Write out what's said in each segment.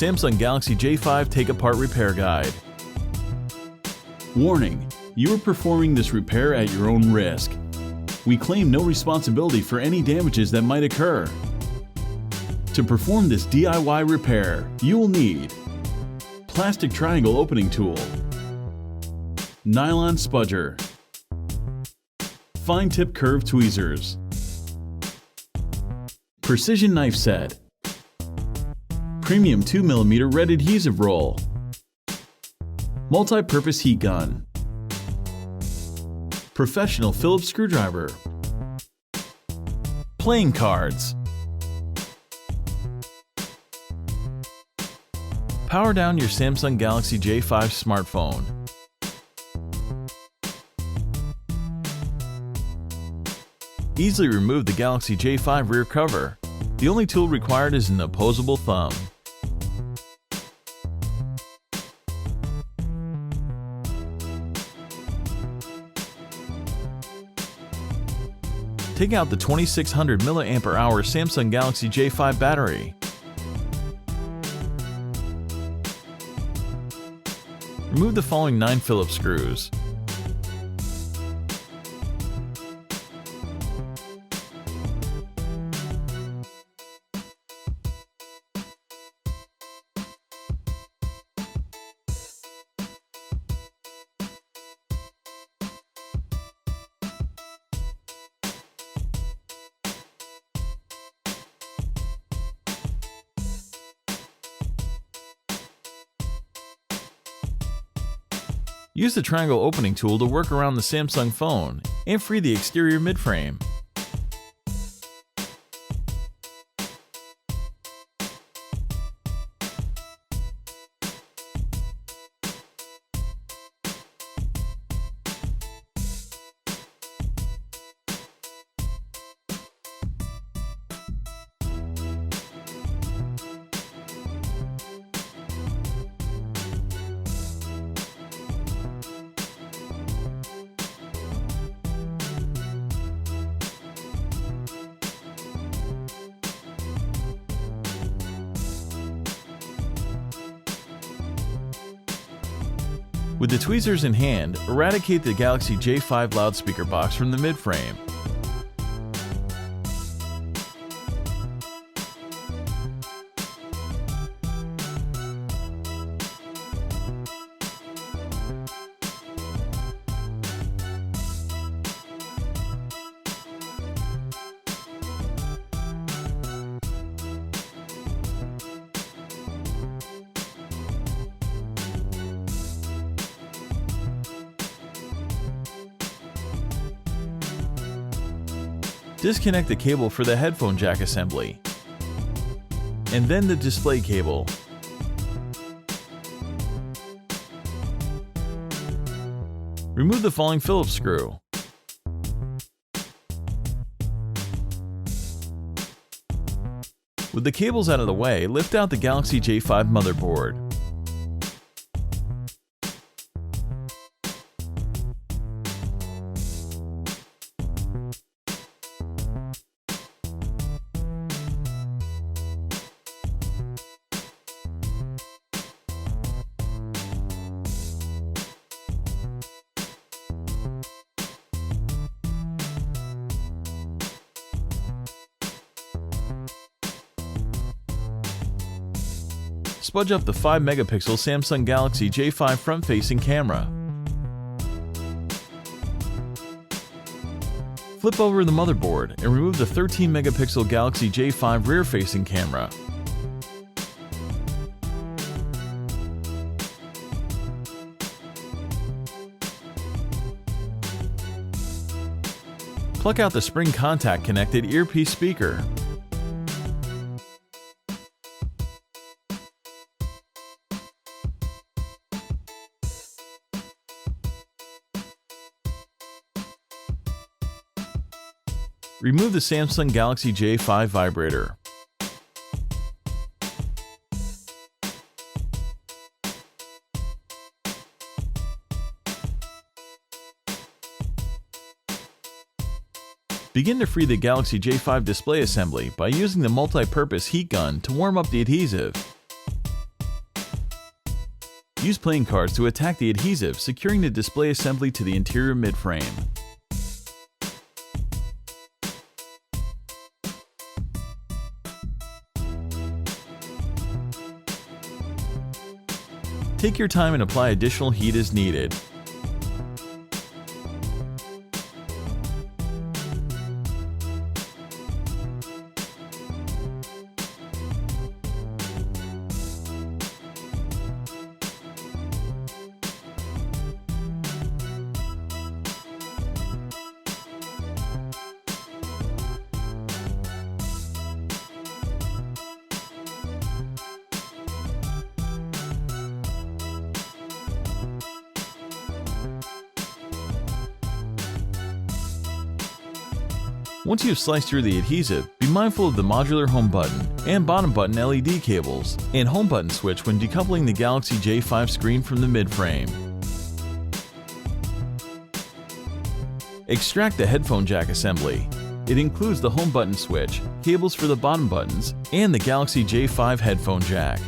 Samsung Galaxy J5 Take-Apart Repair Guide. Warning: you are performing this repair at your own risk. We claim no responsibility for any damages that might occur. To perform this DIY repair, you will need plastic triangle opening tool, nylon spudger, fine tip curved tweezers, precision knife set, premium 2mm red adhesive roll, multi-purpose heat gun, professional Phillips screwdriver, playing cards. Power down your Samsung Galaxy J5 smartphone. Easily remove the Galaxy J5 rear cover. The only tool required is an opposable thumb. Take out the 2600 mAh Samsung Galaxy J5 battery. Remove the following 9 Phillips screws. Use the triangle opening tool to work around the Samsung phone and free the exterior midframe. With the tweezers in hand, eradicate the Galaxy J5 loudspeaker box from the midframe. Disconnect the cable for the headphone jack assembly, and then the display cable. Remove the falling Phillips screw. With the cables out of the way, lift out the Galaxy J5 motherboard. Spudge up the 5-megapixel Samsung Galaxy J5 front-facing camera. Flip over the motherboard and remove the 13-megapixel Galaxy J5 rear-facing camera. Pluck out the spring contact-connected earpiece speaker. Remove the Samsung Galaxy J5 vibrator. Begin to free the Galaxy J5 display assembly by using the multi-purpose heat gun to warm up the adhesive. Use playing cards to attack the adhesive, securing the display assembly to the interior midframe. Take your time and apply additional heat as needed. Once you have sliced through the adhesive, be mindful of the modular home button and bottom button LED cables and home button switch when decoupling the Galaxy J5 screen from the midframe. Extract the headphone jack assembly. It includes the home button switch, cables for the bottom buttons, and the Galaxy J5 headphone jack.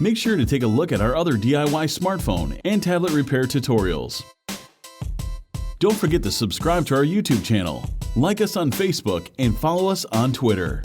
Make sure to take a look at our other DIY smartphone and tablet repair tutorials. Don't forget to subscribe to our YouTube channel, like us on Facebook, and follow us on Twitter.